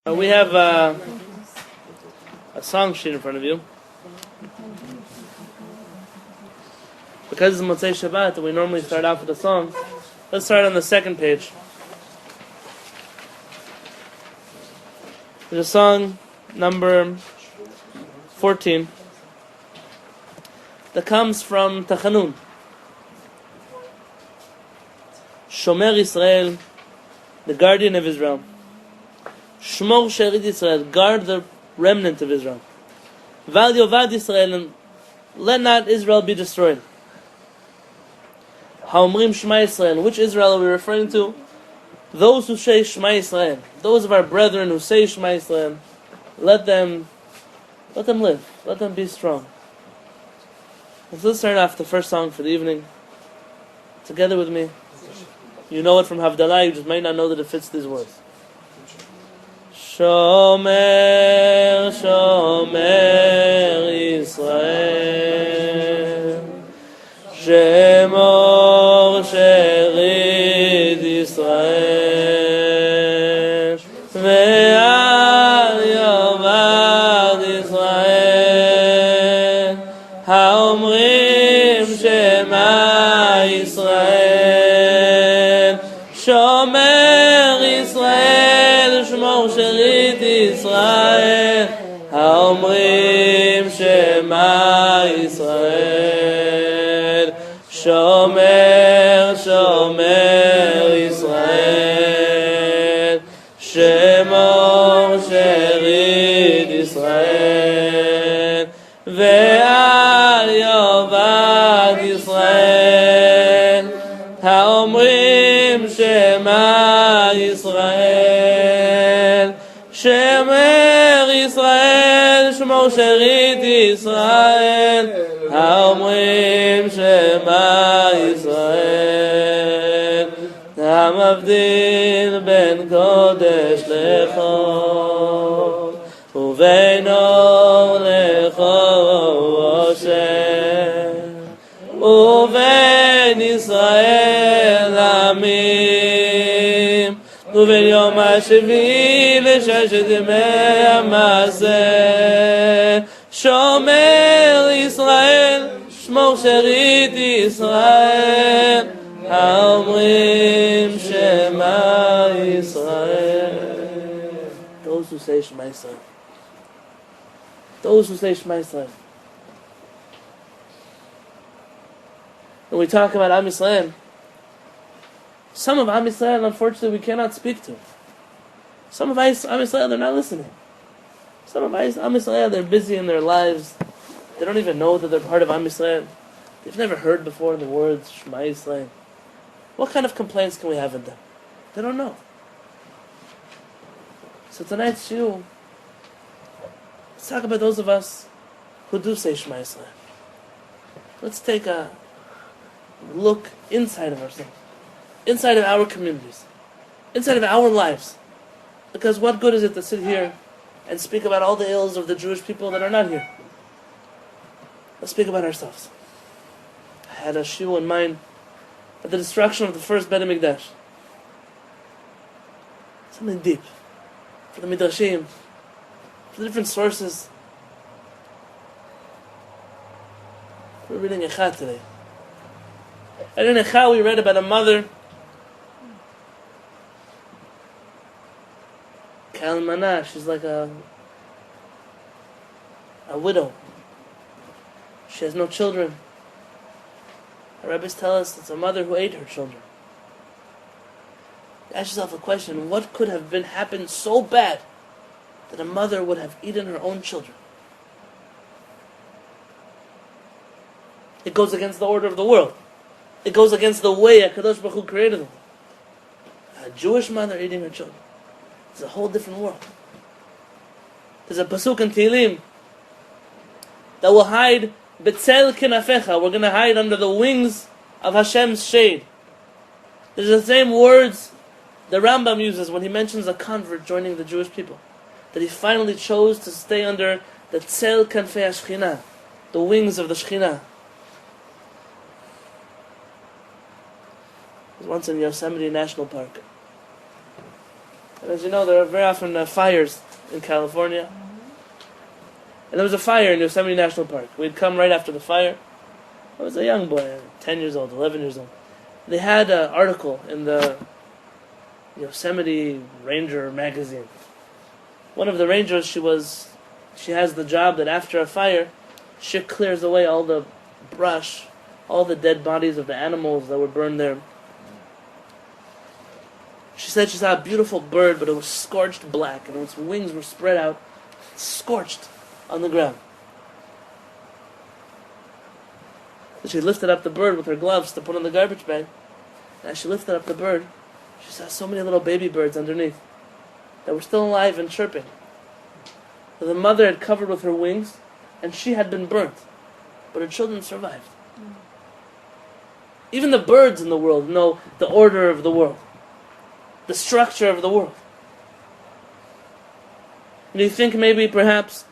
We have a song sheet in front of you. Because it's Motzei Shabbat and we normally start off with a song, let's start on the second page. There's a song number 14 that comes from Tachanun. Shomer Israel, the guardian of Israel. Shmor Sherid Israel, guard the remnant of Israel. Val Yovad Israel, and let not Israel be destroyed. Haomrim Shema Israel, which Israel are we referring to? Those who say Shema Israel, those of our brethren who say Shema Israel, let them live, let them be strong. So let's start off the first song for the evening, together with me. You know it from Havdalah, you just might not know that it fits these words. Shomer, Shomer Yisrael, Shemor Sherid Yisrael, Ve'al Yovad Yisrael, Haomrim Shema Yisrael, Shomer Yisrael, Shemor Sherid Yisrael, Haomrim Shema Yisrael, Shomer, Shomer Yisrael, Shemor Sherid Yisrael, Ve'al Yovad Yisrael, Haomrim Shema Yisrael, Shemer Yisrael, Shemor Sherid Yisrael, Haomrim Shema Yisrael, Hamavdil ben Kodesh lechol, uvein or lechol Oshem, uvein Yisrael Amim, uvein Yom HaShevi l'sheshet yemei HaMaaseh, Shomer Yisrael, Shmor Sherid Yisrael, Haomrim Shema Yisrael. Those who say Shema Yisrael. Those who say Shema Yisrael. When we talk about Am Yisrael, some of Am Yisrael, unfortunately, we cannot speak to. Some of Am Yisrael, they're not listening. Some of Am Yisrael, they're busy in their lives. They don't even know that they're part of Am Yisrael. They've never heard before the words Shema Yisrael. What kind of complaints can we have in them? They don't know. So tonight's shiur, let's talk about those of us who do say Shema Yisrael. Let's take a look inside of ourselves, inside of our communities, inside of our lives. Because what good is it to sit here and speak about all the ills of the Jewish people that are not here? Let's speak about ourselves. I had a shiur in mind at the destruction of the first Beit HaMikdash. Something deep. For the Midrashim, for the different sources. We're reading Echad today. And in Echad we read about a mother, Kalmana, she's like a widow. She has no children. The rabbis tell us it's a mother who ate her children. Ask yourself a question: what could have happened so bad that a mother would have eaten her own children? It goes against the order of the world. It goes against the way HaKadosh Baruch Hu created them. A Jewish mother eating her children. It's a whole different world. There's a pasuk in Tehillim that will hide Betzel Kinafecha. We're going to hide under the wings of Hashem's shade. There's the same words the Rambam uses when he mentions a convert joining the Jewish people. That he finally chose to stay under the Tzel Kanfei HaShechina, the wings of the Shechina. was once in Yosemite National Park. And as you know, there are very often fires in California. And there was a fire in Yosemite National Park. We'd come right after the fire. I was a young boy, 10 years old, 11 years old. They had an article in the Yosemite Ranger magazine. One of the rangers, she has the job that after a fire, she clears away all the brush, all the dead bodies of the animals that were burned there. She said she saw a beautiful bird, but it was scorched black, and its wings were spread out, scorched on the ground. So she lifted up the bird with her gloves to put in the garbage bag. And as she lifted up the bird, she saw so many little baby birds underneath that were still alive and chirping. So the mother had covered with her wings, and she had been burnt, but her children survived. Even the birds in the world know the order of the world, the structure of the world. And you think maybe perhaps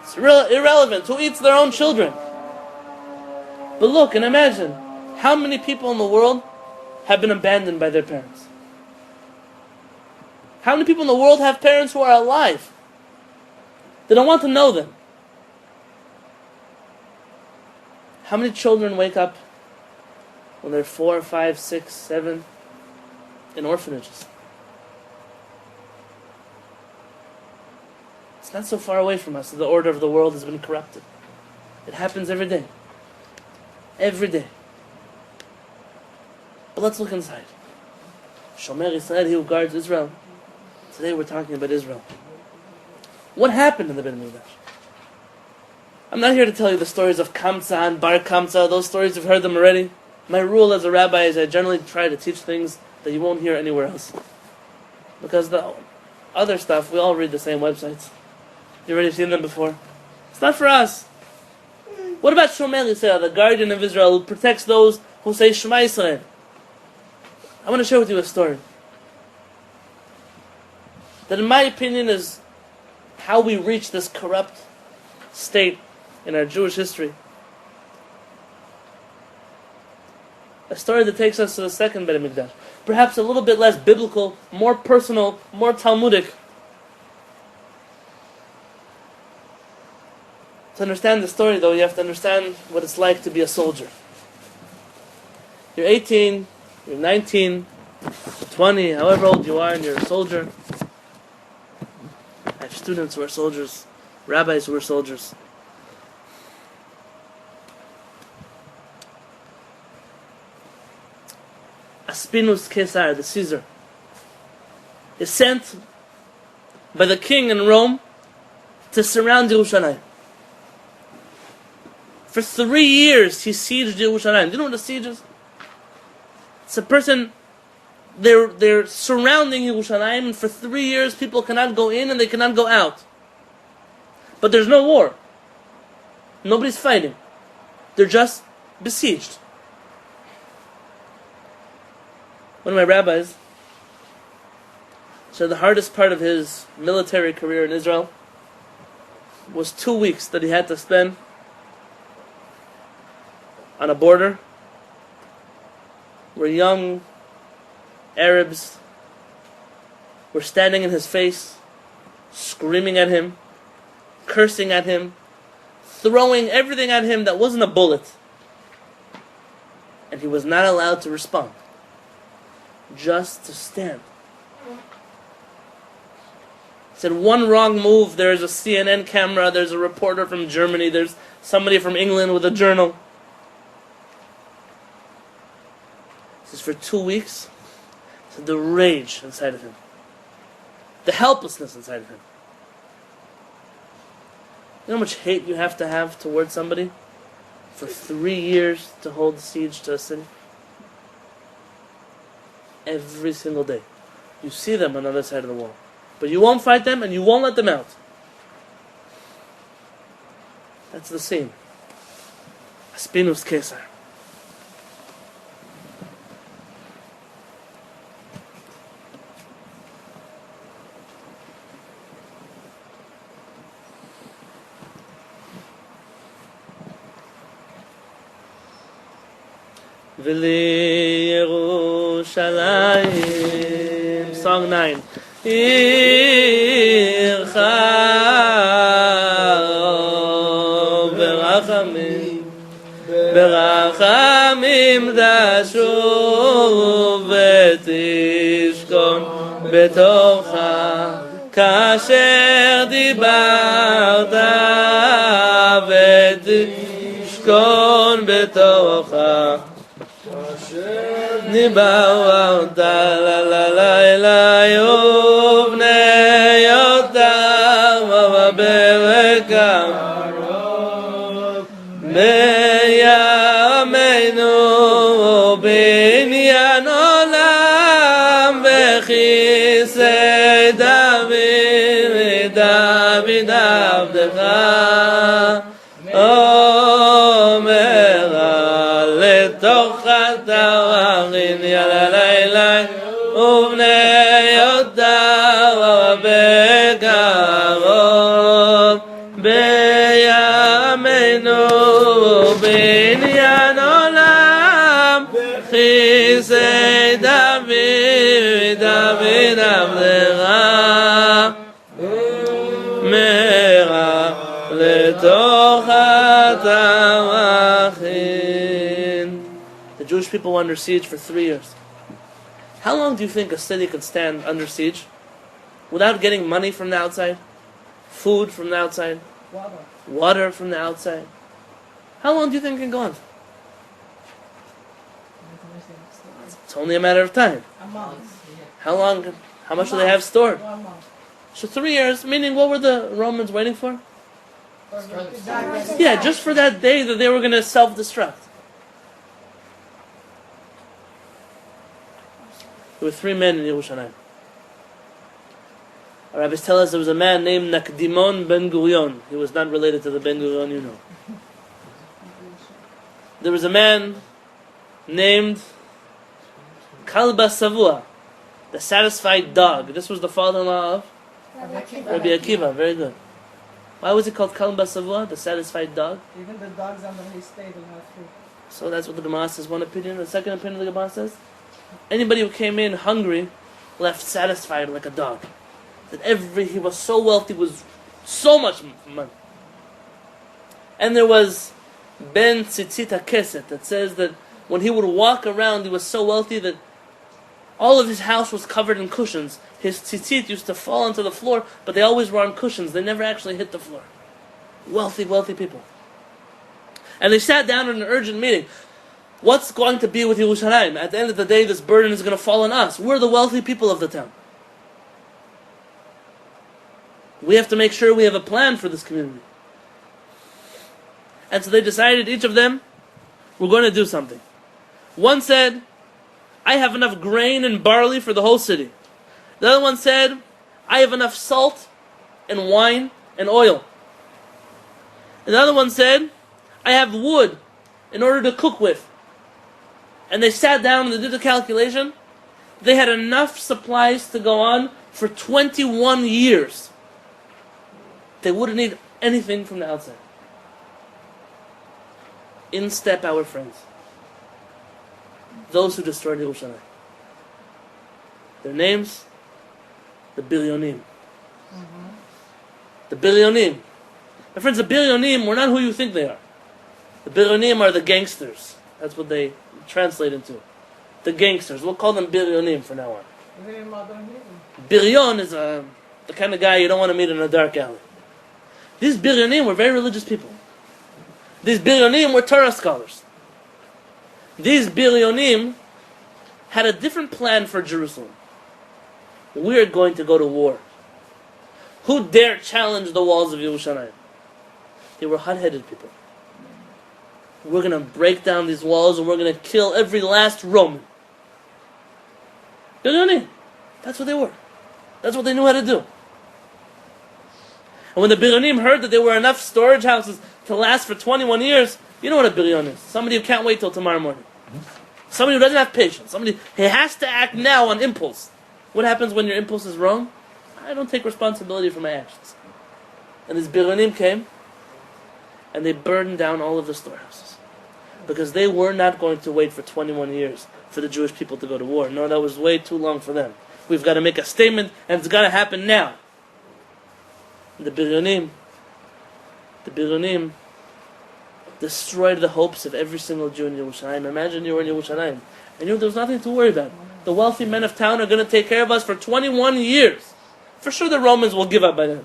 it's irrelevant who eats their own children. But look and imagine how many people in the world have been abandoned by their parents. How many people in the world have parents who are alive? They don't want to know them. How many children wake up when they're 4, 5, 6, 7 in orphanages? It's not so far away from us that the order of the world has been corrupted. It happens every day. Every day. But let's look inside. Shomer Israel, he who guards Israel. Today we're talking about Israel. What happened in the Beit HaMikdash? I'm not here to tell you the stories of Kamsa and Bar Kamsa. Those stories, you've heard them already. My rule as a rabbi is I generally try to teach things that you won't hear anywhere else. Because the other stuff, we all read the same websites. You've already seen them before. It's not for us. What about Shomer Yisrael, the guardian of Israel, who protects those who say Shema Yisrael? I want to share with you a story that in my opinion is how we reach this corrupt state in our Jewish history. A story that takes us to the second Beit HaMikdash. Perhaps a little bit less biblical, more personal, more Talmudic. To understand the story, though, you have to understand what it's like to be a soldier. You're 18, you're 19, 20, however old you are, and you're a soldier. I have students who are soldiers, rabbis who are soldiers. Aspinus Caesar, the Caesar, is sent by the king in Rome to surround Yerushalayim. For 3 years, he sieged Yerushalayim. Do you know what a siege is? It's a person, they're surrounding Yerushalayim, and for 3 years, people cannot go in and they cannot go out. But there's no war. Nobody's fighting. They're just besieged. One of my rabbis said the hardest part of his military career in Israel was 2 weeks that he had to spend on a border where young Arabs were standing in his face, screaming at him, cursing at him, throwing everything at him that wasn't a bullet. And he was not allowed to respond, just to stand. He said one wrong move, there's a CNN camera, there's a reporter from Germany, there's somebody from England with a journal. For 2 weeks, so the rage inside of him, the helplessness inside of him. You know how much hate you have to have towards somebody for 3 years to hold siege to a city? Every single day. You see them on the other side of the wall, but you won't fight them and you won't let them out. That's the scene. Aspinus Caesar. V'li Yerushalayim. song 9. Ircha berachamim ברחמים תשוב ותשכון בתוכה כאשר דיברת ותשכון בתוכה דיברת ללילה ובני יותם ובברקם בימינו בניין עולם בכיסא דוד עבדך אומרה לתוך הטווחים יאללה לילה ובני יהודה ובקרוב בימינו בניין עולם כיסא דוד עבדך מהרה לתוך הטווחים. The Jewish people were under siege for 3 years. How long do you think a city could stand under siege without getting money from the outside, food from the outside, water from the outside? How long do you think it can go on? It's only a matter of time. A month. How long? How much do they have stored? 1 month. So 3 years, meaning what were the Romans waiting for? Yeah, just for that day that they were going to self-destruct. There were 3 men in Yerushalayim. Our rabbis tell us there was a man named Nakdimon Ben Gurion. He was not related to the Ben Gurion you know. There was a man named Kalba Savua, the satisfied dog. This was the father-in-law of Rabbi Akiva. Very good. Why was it called Kalba Savua, the satisfied dog? Even the dogs under his table have food. So that's what the Gemara says, one opinion. The second opinion of the Gemara says, anybody who came in hungry left satisfied like a dog. That he was so wealthy, was so much money. And there was Ben Tzitzit HaKeset that says that when he would walk around, he was so wealthy that all of his house was covered in cushions. His tzitzit used to fall onto the floor, but they always were on cushions. They never actually hit the floor. Wealthy, wealthy people. And they sat down in an urgent meeting. What's going to be with Yerushalayim? At the end of the day, this burden is going to fall on us. We're the wealthy people of the town. We have to make sure we have a plan for this community. And so they decided, each of them, we're going to do something. One said, I have enough grain and barley for the whole city. The other one said, I have enough salt and wine and oil. And the other one said, I have wood in order to cook with. And they sat down and they did the calculation. They had enough supplies to go on for 21 years. They wouldn't need anything from the outside. In step our friends. Those who destroyed Yerushalayim. Their names? The Bilyonim. The Bilyonim. My friends, the Bilyonim were not who you think they are. The Bilyonim are the gangsters. That's what they translate into. The gangsters. We'll call them Bilyonim from now on. Bilyon is the kind of guy you don't want to meet in a dark alley. These Bilyonim were very religious people. These Bilyonim were Torah scholars. These Bilyonim had a different plan for Jerusalem. We're going to go to war. Who dare challenge the walls of Yerushalayim? They were hot-headed people. We're going to break down these walls and we're going to kill every last Roman. Bilyonim. That's what they were. That's what they knew how to do. And when the Bilyonim heard that there were enough storage houses to last for 21 years, you know what a Bilyon is. Somebody who can't wait till tomorrow morning. Somebody who doesn't have patience. Somebody who has to act now on impulse. What happens when your impulse is wrong? I don't take responsibility for my actions. And these Bilyonim came, and they burned down all of the storehouses. Because they were not going to wait for 21 years for the Jewish people to go to war. No, that was way too long for them. We've got to make a statement, and it's got to happen now. The Biryonim destroyed the hopes of every single Jew in Yerushalayim. Imagine you were in Yerushalayim, and there was nothing to worry about. The wealthy men of town are going to take care of us for 21 years. For sure the Romans will give up by then.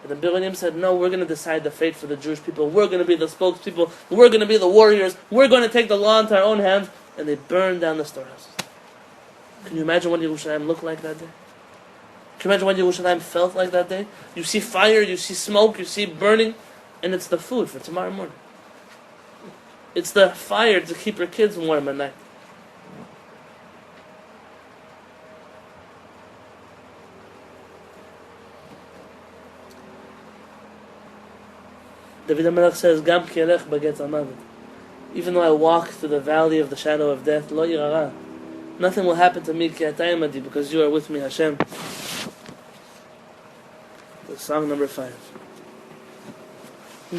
And the Biryonim said, no, we're going to decide the fate for the Jewish people. We're going to be the spokespeople. We're going to be the warriors. We're going to take the law into our own hands. And they burned down the storehouses. Can you imagine what Yerushalayim looked like that day? Can you imagine what Yerushalayim felt like that day? You see fire, you see smoke, you see burning, and it's the food for tomorrow morning. It's the fire to keep your kids warm at night. David HaMelech says, Gam kielech bagetz hamavet. Even though I walk through the valley of the shadow of death, lo yirara. Nothing will happen to me ki atah imadi, because you are with me, Hashem. The song number 5.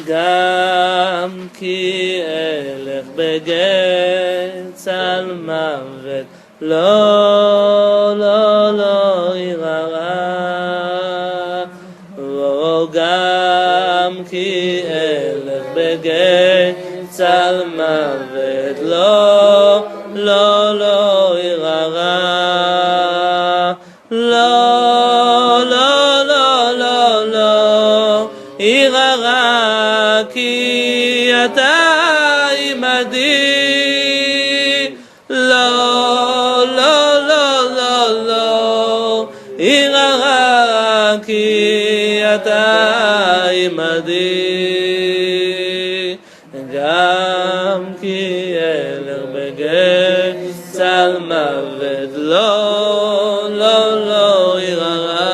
Gam ki elech bagetz hamavet, lo yirara. Gam ki elech bagetz hamavet, lo yirara. Lo yirara, ki atah imadi. Lo yirara, ki atah imadi. Gam ki elech bagetz hamavet, lo yirara.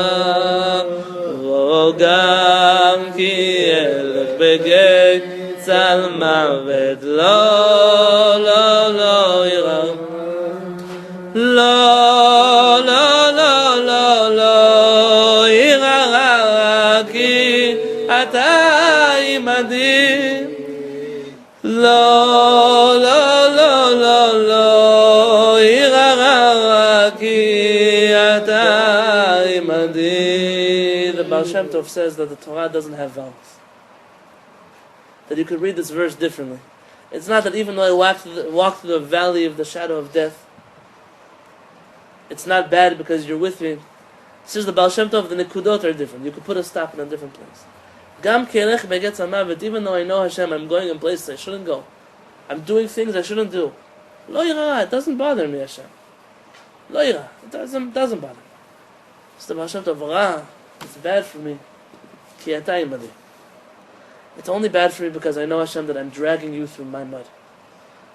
Gam ki elech bagetz hamavet, lo yirara. Lo yirara, ki atah imadi. Lo yirara, ki atah imadi. The Baal Shem Tov says that the Torah doesn't have vowels. That you could read this verse differently. It's not that even though I walk through the valley of the shadow of death, it's not bad because you're with me. Says the Baal Shem Tov, the Nekudot are different. You could put a stop in a different place. Gam kelech bagetz hamavet, even though I know Hashem, I'm going in places I shouldn't go. I'm doing things I shouldn't do. Lo yirah, it doesn't bother me, Hashem. Lo yirah, it doesn't bother me. It's the Baal Shem Tov, ra, it's bad for me. Ki atah imadi. It's only bad for me because I know, Hashem, that I'm dragging you through my mud.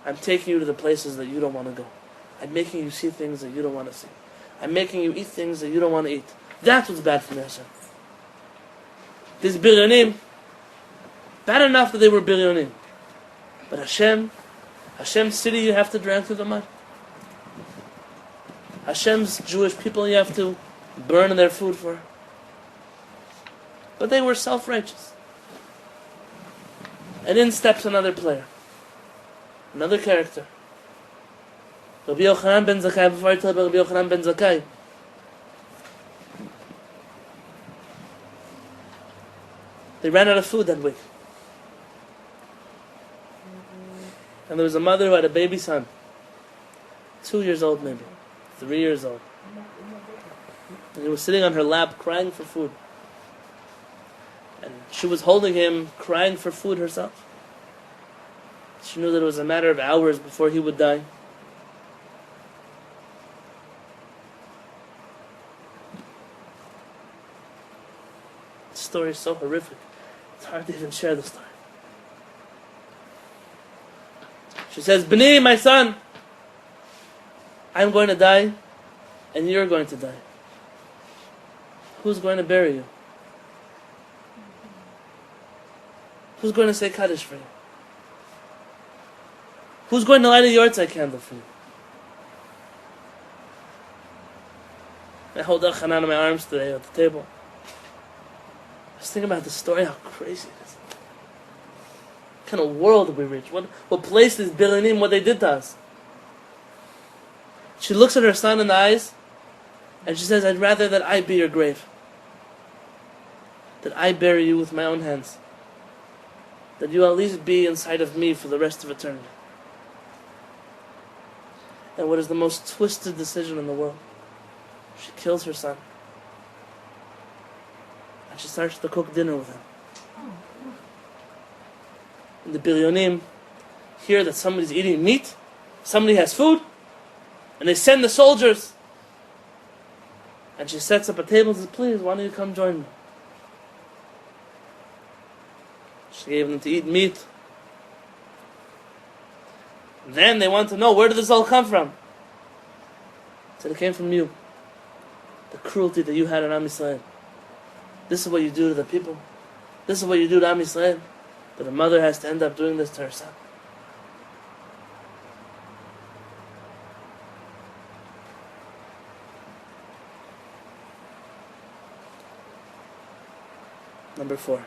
I'm taking you to the places that you don't want to go. I'm making you see things that you don't want to see. I'm making you eat things that you don't want to eat. That's what's bad for me, Hashem. These Biryonim, bad enough that they were Biryonim. But Hashem's city you have to drag through the mud. Hashem's Jewish people you have to burn their food for. But they were self-righteous. And in steps another player. Another character. Rabbi Yochanan ben Zakkai, before I tell about Rabbi Yochanan ben Zakkai, they ran out of food that week. And there was a mother who had a baby son. 2 years old maybe. 3 years old. And he was sitting on her lap crying for food. And she was holding him, crying for food herself. She knew that it was a matter of hours before he would die. The story is so horrific. It's hard to even share the story. She says, B'ni, my son, I'm going to die, and you're going to die. Who's going to bury you? Who's going to say Kaddish for you? Who's going to light a Yortzeit candle for you? I hold out Hanan in my arms today at the table. I was thinking about the story, how crazy it is. What kind of world did we reach? What place is Biryonim, what they did to us? She looks at her son in the eyes, and she says, I'd rather that I be your grave. That I bury you with my own hands. That you at least be inside of me for the rest of eternity. And what is the most twisted decision in the world? She kills her son. And she starts to cook dinner with him. And the Biryonim hear that somebody's eating meat, somebody has food, and they send the soldiers. And she sets up a table and says, please, why don't you come join me? She gave them to eat meat. And then they want to know, where did this all come from? So it came from you. The cruelty that you had in Am Yisrael. This is what you do to the people. This is what you do to Am Yisrael. That a mother has to end up doing this to her son. Number 4.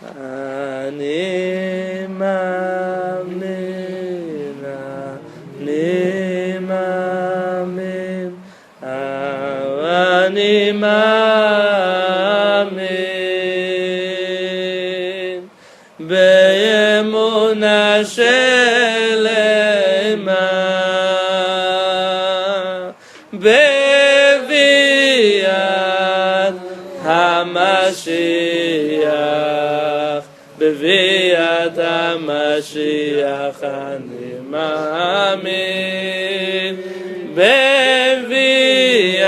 Ani ma'amin, ani ma'amin, ani ma'amin, be'emunah shelema, be'viat HaMashiach, be'viat HaMashiach ani ma'amin, be'viat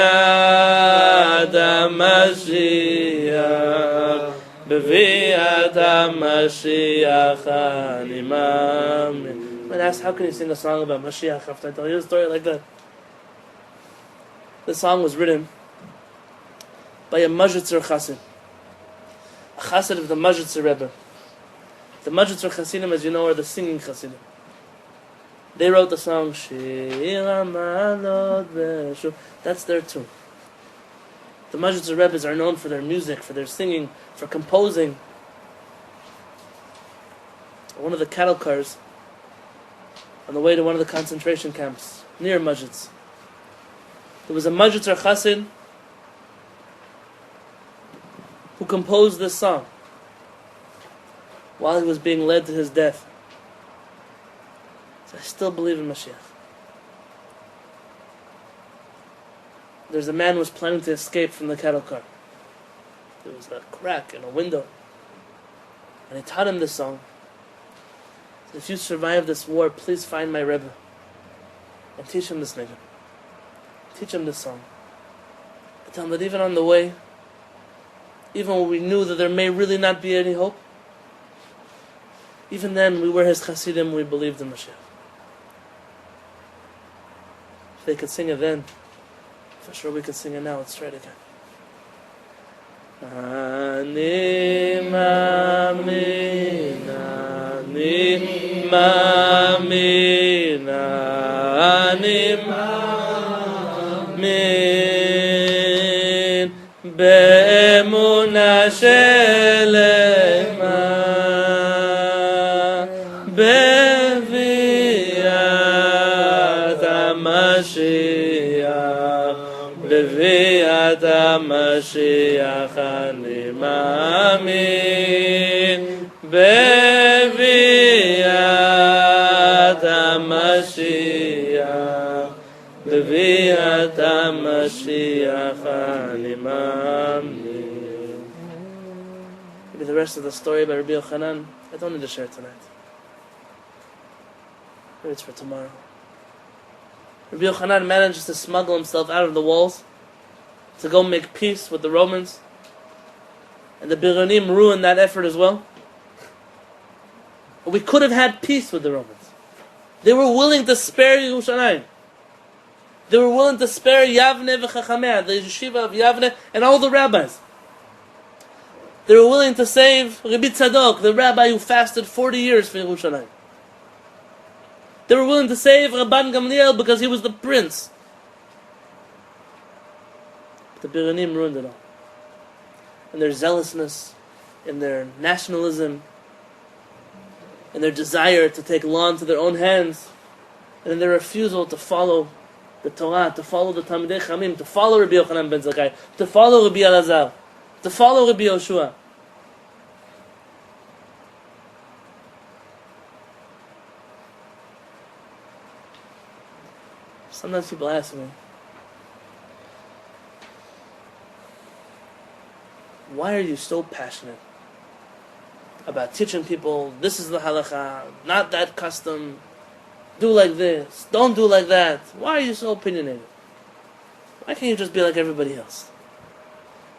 HaMashiach, be'viat HaMashiach ani ma'amin. When asked, how can you sing a song about Mashiach after I tell you a story like that? The song was written by a Majitzer Chassid, a Chassid of the Majitzer Rebbe. The Majitzer Chassidim, as you know, are the singing Chassidim. They wrote the song Shir HaMalot V'Shuv. That's their tune. The Majitzer Rebbes are known for their music, for their singing, for composing. One of the cattle cars on the way to one of the concentration camps near Majitz, there was a Majitzer Chassid who composed this song while he was being led to his death. So I still believe in Mashiach. There's a man who was planning to escape from the cattle car. There was a crack in a window. And he taught him this song. He said, if you survive this war, please find my Rebbe and teach him this nigga. Teach him this song. I tell him that even on the way, even when we knew that there may really not be any hope, even then we were his Chassidim, we believed in Mashiach. If they could sing it then, for sure we could sing it now. Let's try it again. Ani ma'amin, ani ma'amin, ani ma'amin, be'emunah shelema, be'viat HaMashiach, be'viat HaMashiach ani ma'amin, be'viat HaMashiach, be'viat HaMashiach ani ma'amin. Maybe the rest of the story by Rabbi Yochanan, I don't need to share tonight. Maybe it's for tomorrow. Rabbi Yochanan manages to smuggle himself out of the walls to go make peace with the Romans. And the Biryonim ruined that effort as well. But we could have had peace with the Romans. They were willing to spare Yerushalayim. They were willing to spare Yavne v'Chachameh, the yeshiva of Yavne, and all the rabbis. They were willing to save Rabbi Tzadok, the rabbi who fasted 40 years for Yerushalayim. They were willing to save Rabban Gamliel because he was the prince. But the Biryonim ruined it all. In their zealousness, in their nationalism, in their desire to take law into their own hands, and in their refusal to follow the Torah, to follow the Talmidei Chachamim, to follow Rabbi Yochanan ben Zakkai, to follow Rabbi Elazar, to follow Rabbi Yoshua. Sometimes people ask me, why are you so passionate about teaching people, this is the halakha, not that custom, do like this, don't do like that? Why are you so opinionated? Why can't you just be like everybody else?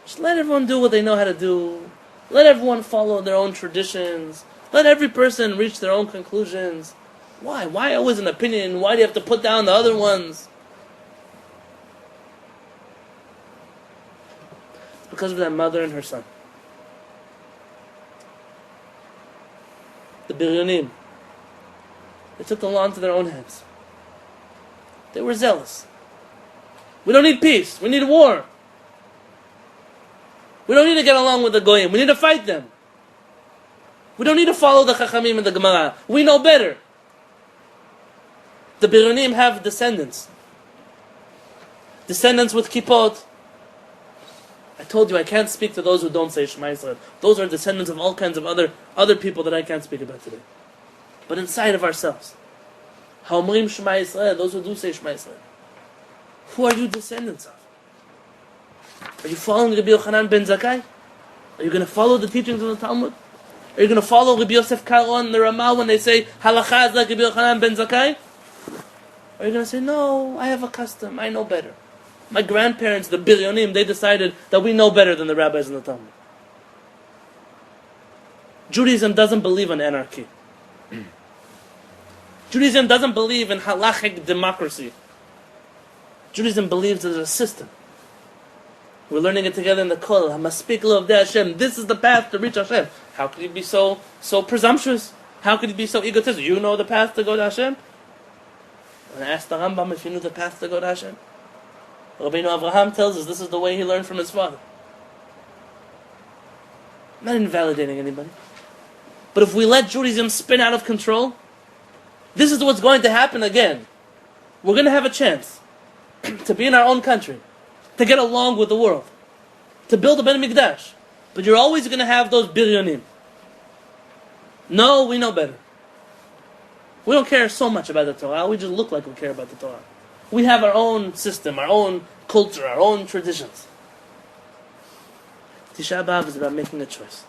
Just let everyone do what they know how to do. Let everyone follow their own traditions. Let every person reach their own conclusions. Why? Why always an opinion? Why do you have to put down the other ones? Because of that mother and her son. The Biryonim. They took the law into their own hands. They were zealous. We don't need peace. We need war. We don't need to get along with the Goyim. We need to fight them. We don't need to follow the Chachamim and the Gemara. We know better. The Biryonim have descendants. Descendants with kippot. I told you I can't speak to those who don't say Shema Yisrael. Those are descendants of all kinds of other people that I can't speak about today. But inside of ourselves, Ha'omrim Shema Yisrael, those who do say Shema Yisrael, who are you descendants of? Are you following Rabbi Yochanan ben Zakkai? Are you going to follow the teachings of the Talmud? Are you going to follow Rabbi Yosef Karo and the Ramah when they say halakha is like Rabbi Yochanan ben Zakkai? Or are you going to say, no, I have a custom, I know better. My grandparents, the Biryonim, they decided that we know better than the rabbis and the Talmud. Judaism doesn't believe in anarchy. Judaism doesn't believe in halachic democracy. Judaism believes there's a system. We're learning it together in the Kol. Hamaspik lo avdei Hashem. This is the path to reach Hashem. How could you be so presumptuous? How could you be so egotistic? You know the path to go to Hashem? When I asked the Rambam if he knew the path to go to Hashem, Rabbeinu Avraham tells us this is the way he learned from his father. I'm not invalidating anybody. But if we let Judaism spin out of control, this is what's going to happen again. We're going to have a chance to be in our own country, to get along with the world, to build a Beit Mikdash. But you're always going to have those Biryonim. No, we know better. We don't care so much about the Torah. We just look like we care about the Torah. We have our own system, our own culture, our own traditions. Tisha B'Av is about making a choice.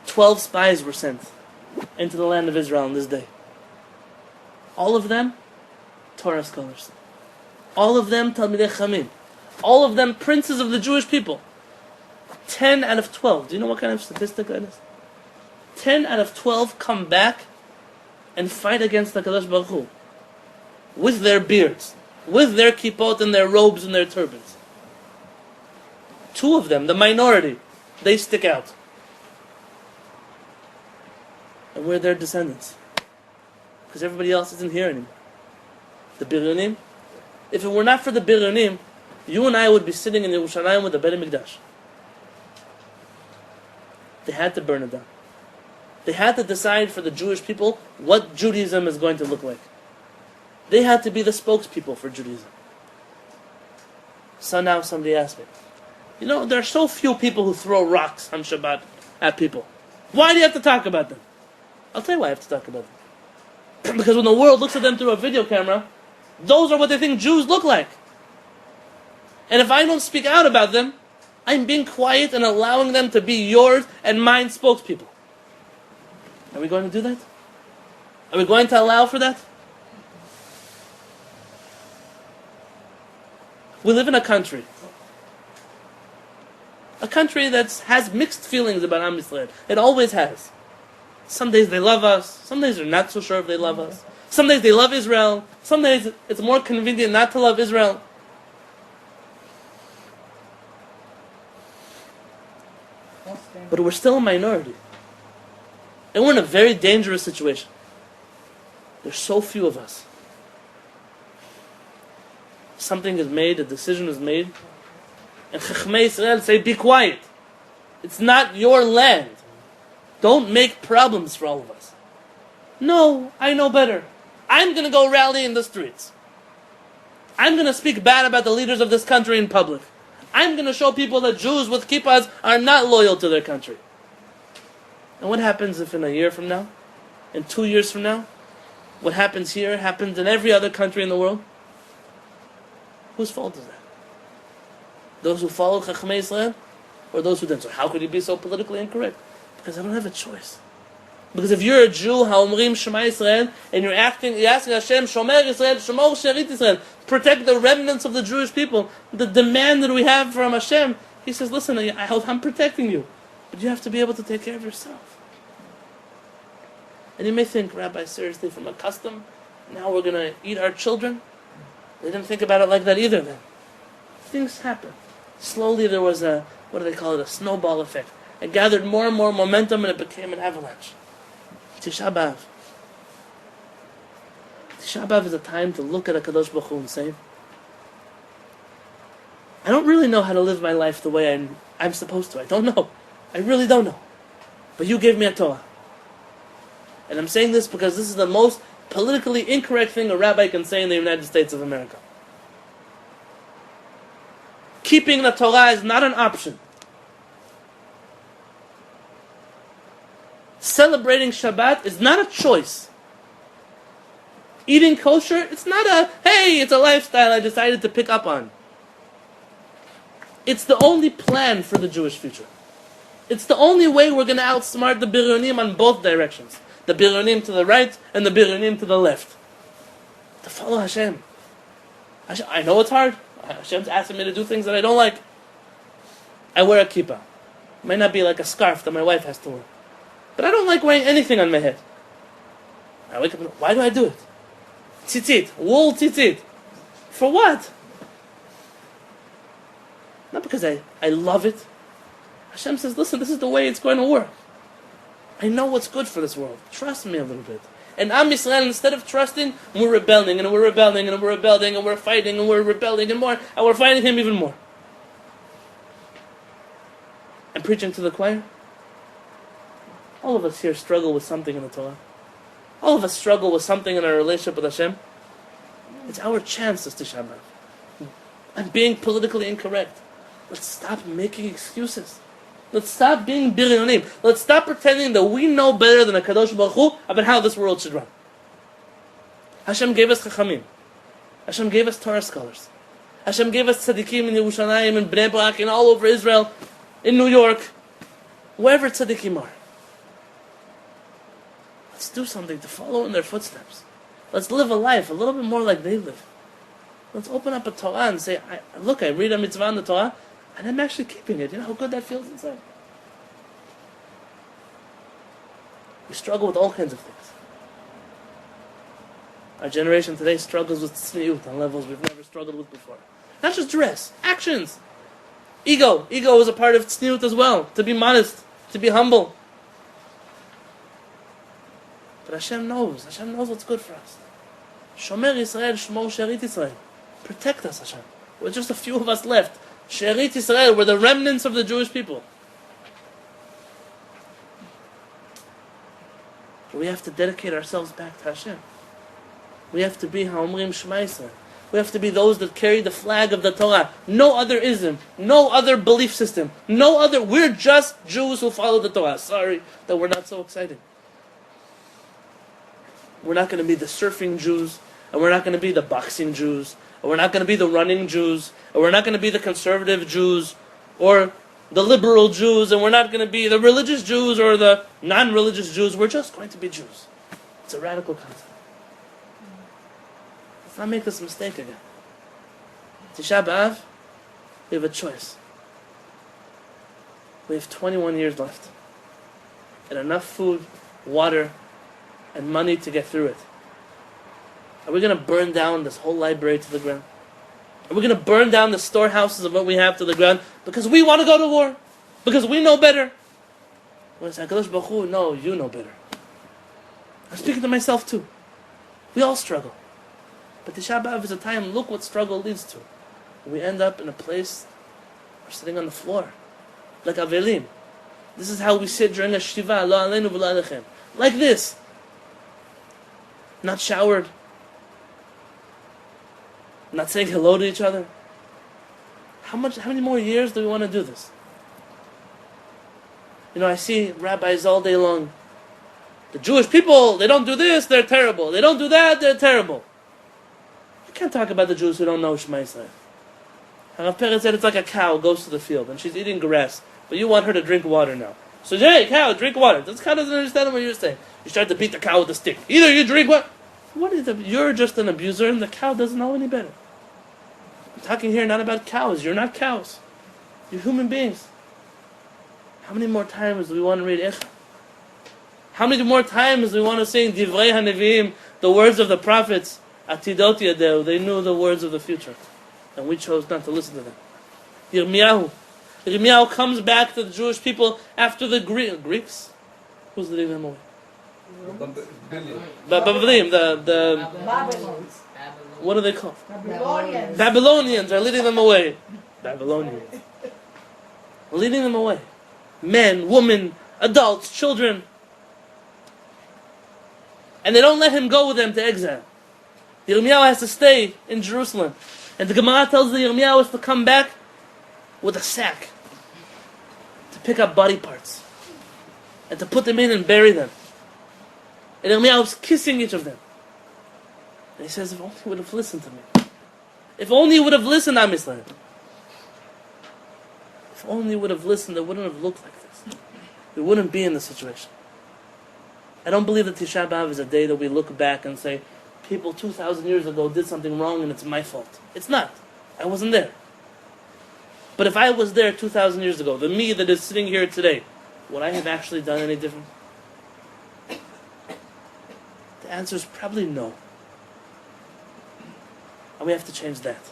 12 spies were sent into the land of Israel on this day. All of them, Torah scholars. All of them, Talmidei Chachamim. All of them, princes of the Jewish people. 10 out of 12. Do you know what kind of statistic that is? 10 out of 12 come back and fight against the HaKadosh Baruch Hu. With their beards. With their kippot and their robes and their turbans. 2 of them, the minority, they stick out. And we're their descendants. Because everybody else isn't here anymore. The Biryonim. If it were not for the Biryonim, you and I would be sitting in Yerushalayim with the Beit Mikdash. They had to burn it down. They had to decide for the Jewish people what Judaism is going to look like. They had to be the spokespeople for Judaism. So now somebody asked me, you know, there are so few people who throw rocks on Shabbat at people. Why do you have to talk about them? I'll tell you why I have to talk about them. Because when the world looks at them through a video camera, those are what they think Jews look like. And if I don't speak out about them, I'm being quiet and allowing them to be yours and mine spokespeople. Are we going to do that? Are we going to allow for that? We live in a country that has mixed feelings about Am Yisrael. It always has. Some days they love us. Some days they're not so sure if they love us. Some days they love Israel. Some days it's more convenient not to love Israel. But we're still a minority. And we're in a very dangerous situation. There's so few of us. Something is made, a decision is made, and Chachmei Yisrael say, be quiet. It's not your land. Don't make problems for all of us. No, I know better. I'm going to go rally in the streets. I'm going to speak bad about the leaders of this country in public. I'm going to show people that Jews with kippahs are not loyal to their country. And what happens if in a year from now, in 2 years from now, what happens here happens in every other country in the world? Whose fault is that? Those who followed Chachamei Israel, or those who didn't? So how could you be so politically incorrect? Because I don't have a choice. Because if you're a Jew, Ha'omrim Shema Israel, and you're asking Hashem, Shomer Israel, Shomor Sherit Israel, protect the remnants of the Jewish people, the demand that we have from Hashem, He says, listen, I'm protecting you, but you have to be able to take care of yourself. And you may think, Rabbi, seriously, from a custom, now we're going to eat our children? They didn't think about it like that either then. Things happen. Slowly there was a, what do they call it, a snowball effect. It gathered more and more momentum and it became an avalanche. Tisha B'Av. Tisha B'Av is a time to look at HaKadosh Baruch Hu and say, I don't really know how to live my life the way I'm supposed to. I don't know. I really don't know. But you gave me a Torah. And I'm saying this because this is the most politically incorrect thing a rabbi can say in the United States of America. Keeping the Torah is not an option. Celebrating Shabbat is not a choice. Eating kosher, it's not a, hey, it's a lifestyle I decided to pick up on. It's the only plan for the Jewish future. It's the only way we're going to outsmart the Biryonim on both directions. The Biryonim to the right and the Biryonim to the left. To follow Hashem. I know it's hard. Hashem's asking me to do things that I don't like. I wear a kippah. It might not be like a scarf that my wife has to wear. But I don't like wearing anything on my head. I wake up and why do I do it? Tzitzit, wool tzitzit. For what? Not because I love it. Hashem says, listen, this is the way it's going to work. I know what's good for this world. Trust me a little bit. And Am Yisrael, instead of trusting, we're rebelling, and we're rebelling, and we're rebelling, and we're fighting, and we're rebelling, and more, and we're fighting him even more. I'm preaching to the choir. All of us here struggle with something in the Torah. All of us struggle with something in our relationship with Hashem. It's our chance this Tisha B'Av. I'm being politically incorrect. Let's stop making excuses. Let's stop being biryonim. Let's stop pretending that we know better than HaKadosh Baruch Hu about how this world should run. Hashem gave us chachamim. Hashem gave us Torah scholars. Hashem gave us tzaddikim in Yerushalayim, in Bnei Brak, and all over Israel, in New York, wherever tzaddikim are. Let's do something to follow in their footsteps. Let's live a life a little bit more like they live. Let's open up a Torah and say, look, I read a mitzvah in the Torah, and I'm actually keeping it. You know how good that feels inside? We struggle with all kinds of things. Our generation today struggles with tzniut on levels we've never struggled with before. Not just dress, actions. Ego. Ego is a part of tzniut as well. To be modest, to be humble. But Hashem knows. Hashem knows what's good for us. Shomer Yisrael, Shmor Sherit Yisrael. Protect us, Hashem. There's just a few of us left. Sherit Yisrael, we're the remnants of the Jewish people. But we have to dedicate ourselves back to Hashem. We have to be Ha'omrim Shema Yisrael. We have to be those that carry the flag of the Torah. No other ism, no other belief system, no other. We're just Jews who follow the Torah. Sorry that we're not so excited. We're not going to be the surfing Jews, and we're not going to be the boxing Jews, and we're not going to be the running Jews, and we're not going to be the conservative Jews, or the liberal Jews, and we're not going to be the religious Jews or the non-religious Jews. We're just going to be Jews. It's a radical concept. Let's not make this mistake again. Tisha B'Av, we have a choice. We have 21 years left, and enough food, water, and money to get through it. Are we going to burn down this whole library to the ground? Are we going to burn down the storehouses of what we have to the ground because we want to go to war? Because we know better? When it's HaKadosh Baruch Hu, no, you know better. I'm speaking to myself too. We all struggle. But Tisha B'Av is a time, look what struggle leads to. We end up in a place, we're sitting on the floor, like Avelim. This is how we sit during a Shiva, Lo Aleinu V'Lo Alechem. Like this. not showered, not saying hello to each other. How many more years do we want to do this? I see rabbis all day long. The Jewish people, they don't do this, they're terrible. They don't do that, they're terrible. You can't talk about the Jews who don't know Shema Yisrael. Rav Peretz said it's like a cow goes to the field and she's eating grass, but you want her to drink water now. So, hey, cow, drink water. This cow doesn't understand what you're saying. You start to beat the cow with a stick. Either you drink what? You're just an abuser and the cow doesn't know any better. I'm talking here not about cows. You're not cows. You're human beings. How many more times do we want to read Echa? How many more times do we want to sing Divrei HaNevi'im, the words of the prophets? Atidot Yadeu, they knew the words of the future. And we chose not to listen to them. Yirmiyahu comes back to the Jewish people after the Greeks. Who's leading them away? Babylonians. The Babylons. what are they called? Babylonians. Babylonians are leading them away. Babylonians. Leading them away. Men, women, adults, children. And they don't let him go with them to exile. Yirmiyahu has to stay in Jerusalem. And the Gemara tells the Yirmiyahu is to come back with a sack to pick up body parts and to put them in and bury them. And Yirmiyahu is kissing each of them. And he says, if only you would have listened to me. If only you would have listened, Am Yisrael. If only you would have listened, it wouldn't have looked like this. We wouldn't be in this situation. I don't believe that Tisha B'Av is a day that we look back and say, people 2,000 years ago did something wrong and it's my fault. It's not. I wasn't there. But if I was there 2,000 years ago, the me that is sitting here today, would I have actually done any different? The answer is probably no. And we have to change that.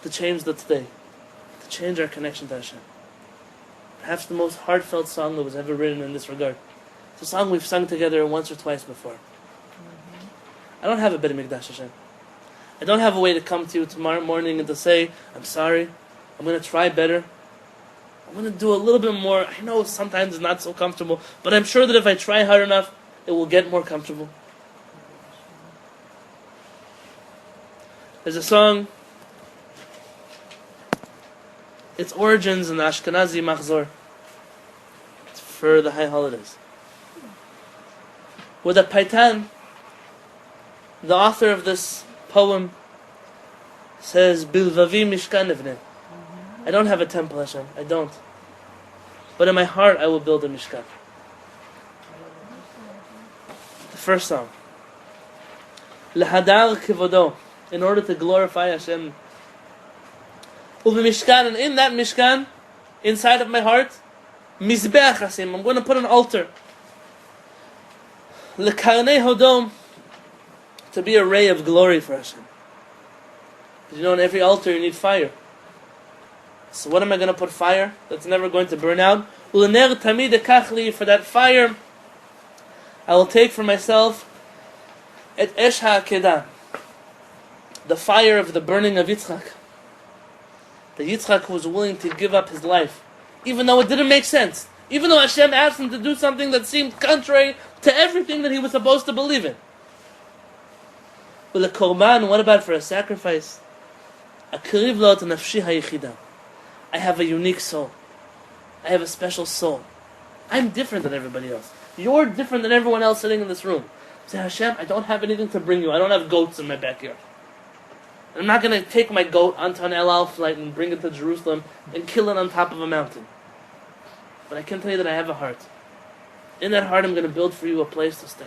To change the today. To change our connection to Hashem. Perhaps the most heartfelt song that was ever written in this regard. It's a song we've sung together once or twice before. I don't have a Beit Mikdash, Hashem. I don't have a way to come to you tomorrow morning and to say, I'm sorry, I'm going to try better. I'm going to do a little bit more. I know sometimes it's not so comfortable, but I'm sure that if I try hard enough, it will get more comfortable. There's a song, its origins in the Ashkenazi Machzor. It's for the high holidays. Where the Paitan, the author of this poem, says, Bilvavi Mishkan Evneh. I don't have a temple, Hashem. I don't. But in my heart, I will build a Mishkan. The first song. Lehadar Kivodo. In order to glorify Hashem. Uve Mishkan, and in that Mishkan, inside of my heart, Mizbeach Hasim. I'm going to put an altar. Lekarnei Hodom. To be a ray of glory for Hashem. Because in every altar you need fire. So what am I going to put fire that's never going to burn out? Ulener tamid ekachli, for that fire I will take for myself et esh ha'akedah, the fire of the burning of Yitzchak. The Yitzchak who was willing to give up his life, even though it didn't make sense. Even though Hashem asked him to do something that seemed contrary to everything that he was supposed to believe in. But the korban, what about for a sacrifice? Akriv lo et nafshi hayichida. I have a unique soul. I have a special soul. I'm different than everybody else. You're different than everyone else sitting in this room. Say, Hashem, I don't have anything to bring you. I don't have goats in my backyard. I'm not going to take my goat onto an El Al flight and bring it to Jerusalem and kill it on top of a mountain. But I can tell you that I have a heart. In that heart, I'm going to build for you a place to stay.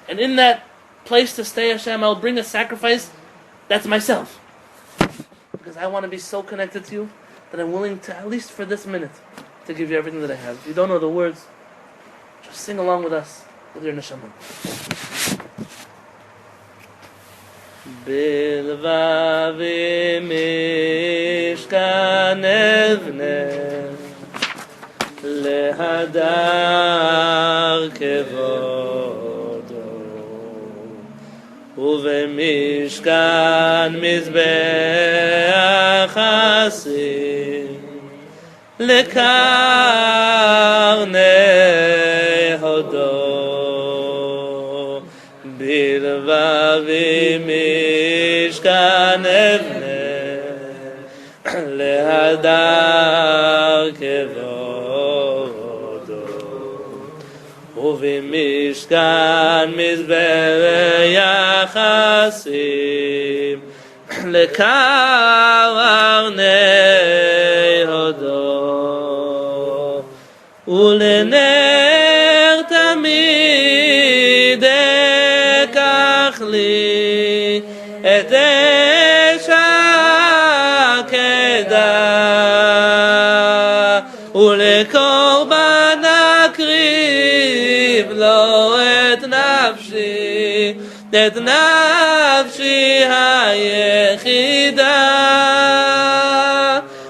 And in that place to stay, Hashem, I'll bring a sacrifice that's myself. Because I want to be so connected to you that I'm willing to, at least for this minute, to give you everything that I have. If you don't know the words, just sing along with us, with your neshama. Bilvavi mishkan evneh lehadar kevodo ובמשכן מזבח חסים לקרני הודו v'mishkan evne lehadar kevodo uv'mishkan mizbeach yachasim לקרני הודו ולנר תמיד אקח לי את אש העקדה ולקורבן אקריב לו את נפשי את נפשי היחידה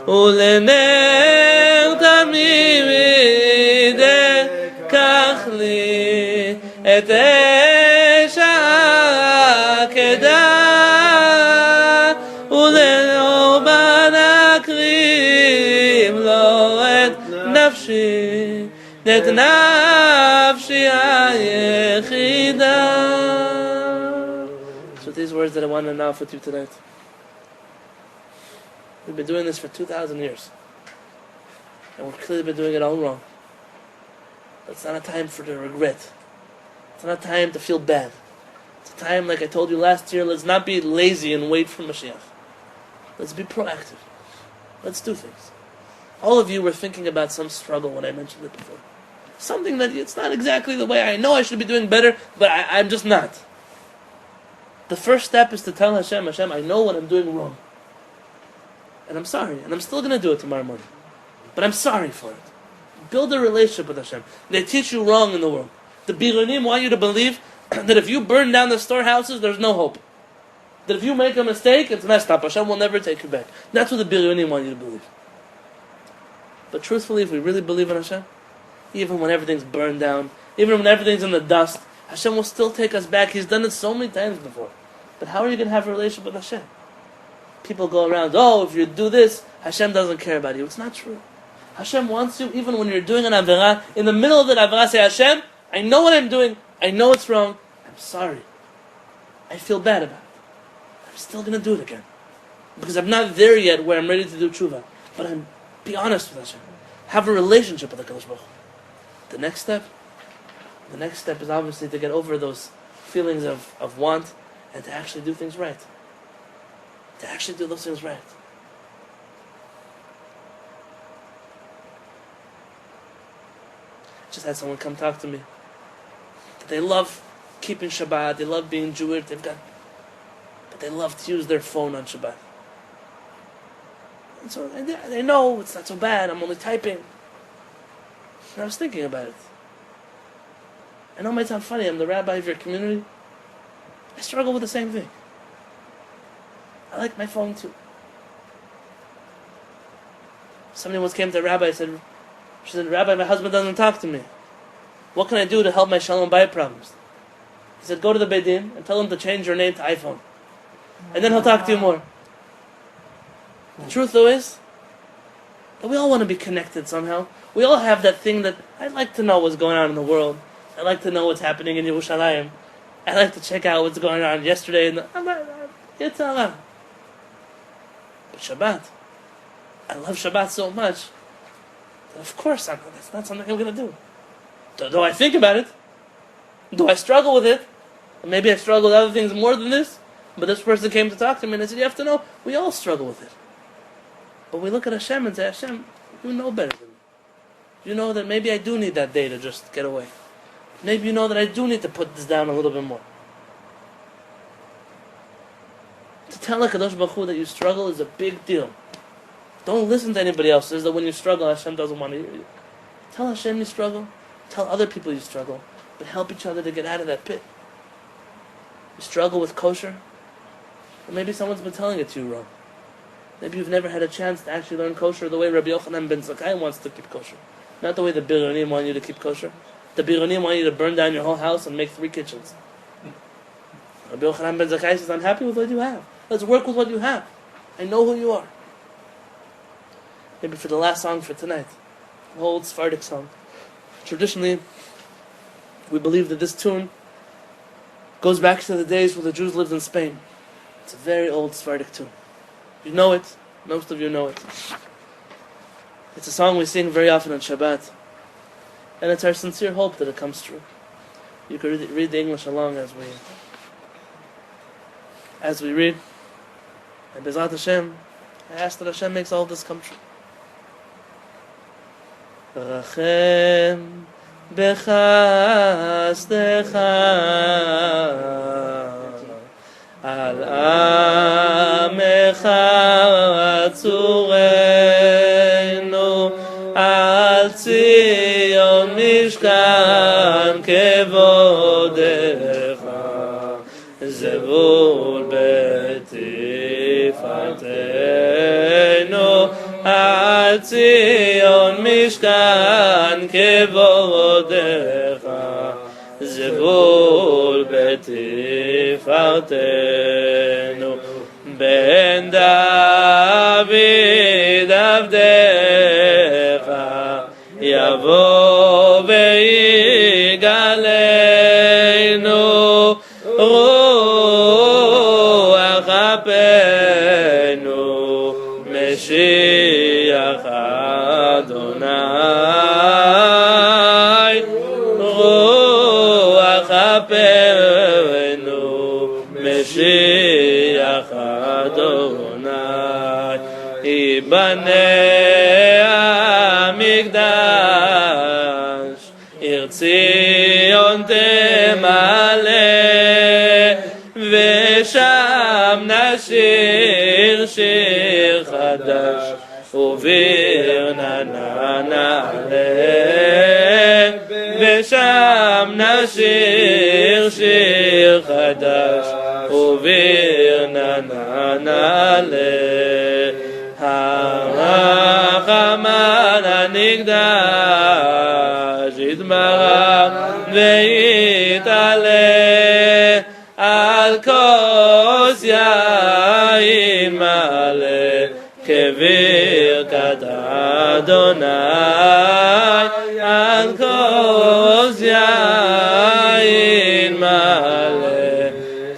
ולנר תמיד אקח לי את אש העקדה ולקורבן אקריב לו את נפשי את נפשי היחידה. So these words that I want to announce with you tonight. We've been doing this for 2,000 years. And we've clearly been doing it all wrong. It's not a time for the regret. It's not a time to feel bad. It's a time, like I told you last year, let's not be lazy and wait for Mashiach. Let's be proactive. Let's do things. All of you were thinking about some struggle when I mentioned it before. Something that it's not exactly the way I know I should be doing better, but I'm just not. The first step is to tell Hashem, Hashem, I know what I'm doing wrong. And I'm sorry. And I'm still going to do it tomorrow morning. But I'm sorry for it. Build a relationship with Hashem. They teach you wrong in the world. The Bironim want you to believe that if you burn down the storehouses, there's no hope. That if you make a mistake, it's messed up. Hashem will never take you back. That's what the Bironim want you to believe. But truthfully, if we really believe in Hashem, even when everything's burned down, even when everything's in the dust, Hashem will still take us back. He's done it so many times before. But how are you going to have a relationship with Hashem? People go around, oh, if you do this, Hashem doesn't care about you. It's not true. Hashem wants you, even when you're doing an Averah, in the middle of that Averah, say, Hashem, I know what I'm doing. I know it's wrong. I'm sorry. I feel bad about it. I'm still going to do it again. Because I'm not there yet where I'm ready to do tshuva. But be honest with Hashem. Have a relationship with HaKadosh Baruch Hu. The next step is obviously to get over those feelings of want and to actually do things right. To actually do those things right. Just had someone come talk to me. They love keeping Shabbat, they love being Jewish, but they love to use their phone on Shabbat. And so they know it's not so bad, I'm only typing. And I was thinking about it. I know it might sound funny, I'm the rabbi of your community. I struggle with the same thing. I like my phone too. Somebody once came to the rabbi and she said, Rabbi, my husband doesn't talk to me. What can I do to help my Shalom Bayit problems? He said, go to the Beit Din and tell him to change your name to iPhone. And then he'll talk to you more. The truth though is that we all want to be connected somehow. We all have that thing that I'd like to know what's going on in the world. I'd like to know what's happening in Yerushalayim. I'd like to check out what's going on yesterday. It's a lot. But Shabbat, I love Shabbat so much that of course that's not something I'm going to do. Do I think about it? Do I struggle with it? And maybe I struggle with other things more than this. But this person came to talk to me and I said, you have to know, we all struggle with it. But we look at Hashem and say, Hashem, you know better than me. You know that maybe I do need that day to just get away. Maybe you know that I do need to put this down a little bit more. To tell HaKadosh Baruch Hu that you struggle is a big deal. Don't listen to anybody else. Says that when you struggle, Hashem doesn't want to hear you. Tell Hashem you struggle. Tell other people you struggle. But help each other to get out of that pit. You struggle with kosher. Or maybe someone's been telling it to you wrong. Maybe you've never had a chance to actually learn kosher the way Rabbi Yochanan ben Zakkai wants to keep kosher. Not the way the Bironim want you to keep kosher. The Bironim want you to burn down your whole house and make 3 kitchens. Rabbi Yochanan ben Zakkai says, I'm happy with what you have. Let's work with what you have. I know who you are. Maybe for the last song for tonight, an old Sephardic song. Traditionally, we believe that this tune Goes back to the days when the Jews lived in Spain. It's a very old Sephardic tune. You know it. Most of you know it. It's a song we sing very often on Shabbat. And it's our sincere hope that it comes true. You can read the English along as we read. And Bezat Hashem, I ask that Hashem makes all this come true. Rachem b'chasdecha al amecha atzurenu al Tzion mishkan kevodecha zevul b'tifatenu al Tzion mishkan kevodecha zevul b'tifatenu ben David avdecha yavo veigalenu ruach apenu Meshiach Adonai ruach apenu Meshiach Adonai Ibanei Hamikdash Ir Tzion temale Vesham nashir shir chadash Uvir nanale Vesham nashir shir chadash Uvir nanale Harachaman הנקדש יתברך ויתעלה על כוס יין מלא כברכת אדוני על כוס יין מלא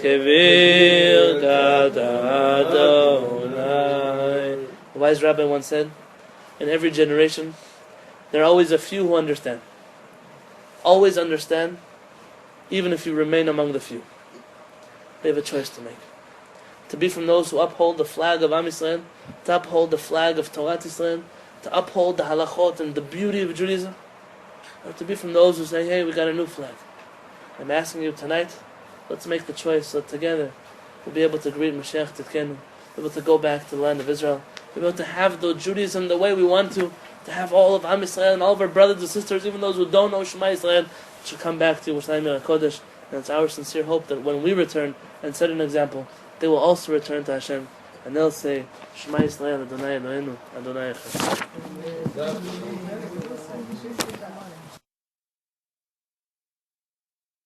כברכת אדוני. The wise rabbi once said, in every generation, there are always a few who understand. Always understand, even if you remain among the few. They have a choice to make. To be from those who uphold the flag of Am Yisrael, to uphold the flag of Torah Yisrael, to uphold the halachot and the beauty of Judaism, or to be from those who say, hey, we got a new flag. I'm asking you tonight, let's make the choice so that together we'll be able to greet Mashiach Tzidkenu, be able to go back to the land of Israel, be able to have the Judaism the way we want to have all of Am Yisrael and all of our brothers and sisters, even those who don't know Shema Yisrael, should come back to Yerushalayim HaKodesh. And it's our sincere hope that when we return and set an example, they will also return to Hashem, and they'll say, Shema Yisrael Adonai Eloheinu Adonai Echad.